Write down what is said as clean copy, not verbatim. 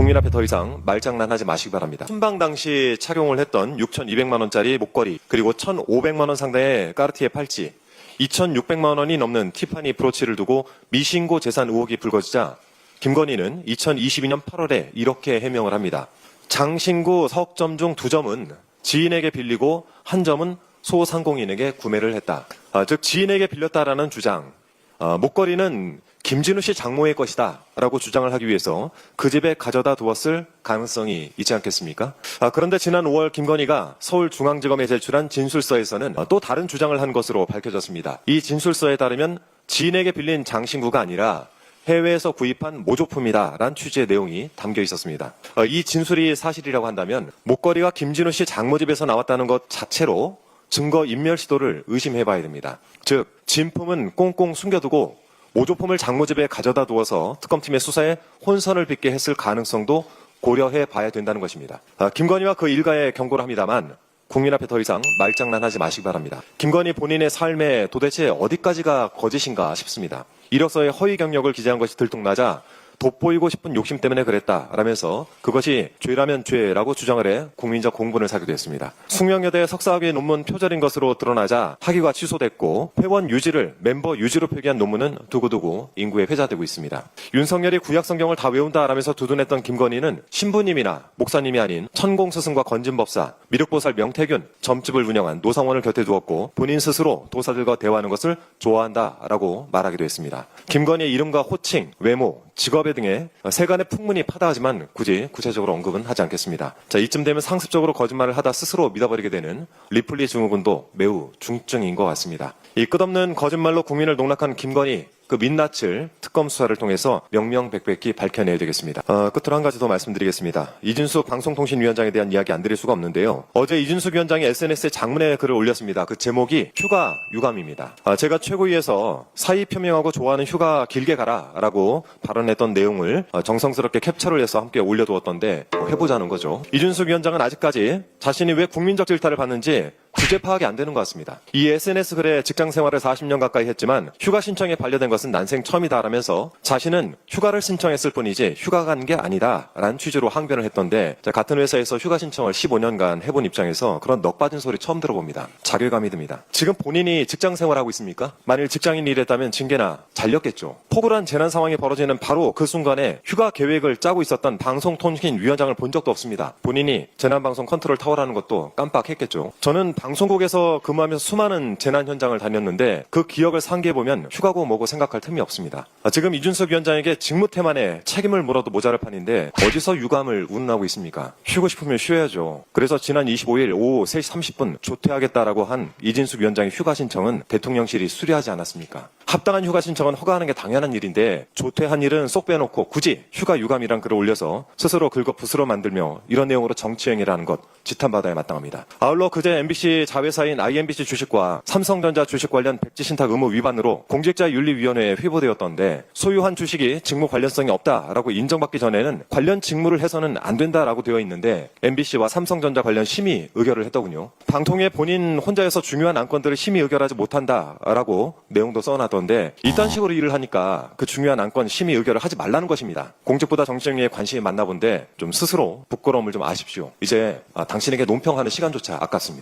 국민 앞에 더 이상 말장난하지 마시기 바랍니다. 순방 당시 착용을 했던 6,200만 원짜리 목걸이, 그리고 1,500만 원 상당의 까르티에 팔찌, 2,600만 원이 넘는 티파니 브로치를 두고 미신고 재산 의혹이 불거지자 김건희는 2022년 8월에 이렇게 해명을 합니다. 장신구 석점 중 2점은 지인에게 빌리고 1점은 소상공인에게 구매를 했다. 즉 지인에게 빌렸다라는 주장, 목걸이는 김진우 씨 장모의 것이다 라고 주장을 하기 위해서 그 집에 가져다 두었을 가능성이 있지 않겠습니까? 그런데 지난 5월 김건희가 서울중앙지검에 제출한 진술서에서는 또 다른 주장을 한 것으로 밝혀졌습니다. 이 진술서에 따르면 지인에게 빌린 장신구가 아니라 해외에서 구입한 모조품이다 라는 취지의 내용이 담겨 있었습니다. 이 진술이 사실이라고 한다면 목걸이가 김진우 씨 장모 집에서 나왔다는 것 자체로 증거 인멸 시도를 의심해 봐야 됩니다. 즉 진품은 꽁꽁 숨겨두고 모조품을 장모 집에 가져다 두어서 특검팀의 수사에 혼선을 빚게 했을 가능성도 고려해 봐야 된다는 것입니다. 김건희와 그 일가에 경고를 합니다만 국민 앞에 더 이상 말장난하지 마시기 바랍니다. 김건희 본인의 삶에 도대체 어디까지가 거짓인가 싶습니다. 이로서의 허위 경력을 기재한 것이 들통나자 돋보이고 싶은 욕심 때문에 그랬다라면서 그것이 죄라면 죄라고 주장을 해 국민적 공분을 사기도 했습니다. 숙명여대 석사학위 논문 표절인 것으로 드러나자 학위가 취소됐고 회원 유지를 멤버 유지로 표기한 논문은 두고두고 인구에 회자되고 있습니다. 윤석열이 구약성경을 다 외운다라면서 두둔했던 김건희는 신부님이나 목사님이 아닌 천공스승과 건진법사, 미륵보살 명태균, 점집을 운영한 노상원을 곁에 두었고 본인 스스로 도사들과 대화하는 것을 좋아한다라고 말하기도 했습니다. 김건희의 이름과 호칭, 외모, 직업 등의 세간의 풍문이 파다하지만 굳이 구체적으로 언급은 하지 않겠습니다. 자, 이쯤 되면 상습적으로 거짓말을 하다 스스로 믿어버리게 되는 리플리 증후군도 매우 중증인 것 같습니다. 이 끝없는 거짓말로 국민을 농락한 김건희, 그 민낯을 특검 수사를 통해서 명명백백히 밝혀내야 되겠습니다. 끝으로 한 가지 더 말씀드리겠습니다. 이준숙 방송통신위원장에 대한 이야기 안 드릴 수가 없는데요. 어제 이준숙 위원장이 SNS에 장문의 글을 올렸습니다. 그 제목이 휴가 유감입니다. 제가 최고위에서 사의 표명하고 좋아하는 휴가 길게 가라 라고 발언했던 내용을 정성스럽게 캡처를 해서 함께 올려두었던데 해보자는 거죠. 이준숙 위원장은 아직까지 자신이 왜 국민적 질타를 받는지 주제 파악이 안 되는 것 같습니다. 이 SNS 글에 직장 생활을 40년 가까이 했지만 휴가 신청에 반려된 것은 난생 처음이다라면서 자신은 휴가를 신청했을 뿐이지 휴가 간 게 아니다라는 취지로 항변을 했던데 같은 회사에서 휴가 신청을 15년간 해본 입장에서 그런 넋 빠진 소리 처음 들어봅니다. 자괴감이 듭니다. 지금 본인이 직장 생활하고 있습니까? 만일 직장인 일했다면 징계나 잘렸겠죠. 폭우란 재난 상황이 벌어지는 바로 그 순간에 휴가 계획을 짜고 있었던 방송통신위원장을 본 적도 없습니다. 본인이 재난방송 컨트롤 타워라는 것도 깜빡했겠죠. 저는 방송국에서 근무하면서 수많은 재난 현장을 다녔는데 그 기억을 상기해보면 휴가고 뭐고 생각할 틈이 없습니다. 지금 이준석 위원장에게 직무태만에 책임을 물어도 모자랄 판인데 어디서 유감을 운운하고 있습니까? 쉬고 싶으면 쉬어야죠. 그래서 지난 25일 오후 3시 30분 조퇴하겠다라고 한 이준석 위원장의 휴가 신청은 대통령실이 수리하지 않았습니까? 합당한 휴가 신청은 허가하는 게 당연한 일인데 조퇴한 일은 쏙 빼놓고 굳이 휴가 유감이란 글을 올려서 스스로 긁어 부스러 만들며 이런 내용으로 정치행위라는 것 지탄받아야 마땅합니다. 아울러 그제 MBC 자회사인 IMBC 주식과 삼성전자 주식 관련 백지신탁 의무 위반으로 공직자윤리위원회에 회부되었던데 소유한 주식이 직무 관련성이 없다라고 인정받기 전에는 관련 직무를 해서는 안 된다라고 되어 있는데 MBC와 삼성전자 관련 심의 의결을 했더군요. 방통위에 본인 혼자여서 중요한 안건들을 심의 의결하지 못한다라고 내용도 써놨던데 이딴 식으로 일을 하니까 그 중요한 안건 심의 의결을 하지 말라는 것입니다. 공직보다 정치행위에 관심이 많나 본데 좀 스스로 부끄러움을 좀 아십시오. 이제 당신에게 논평하는 시간조차 아깝습니다.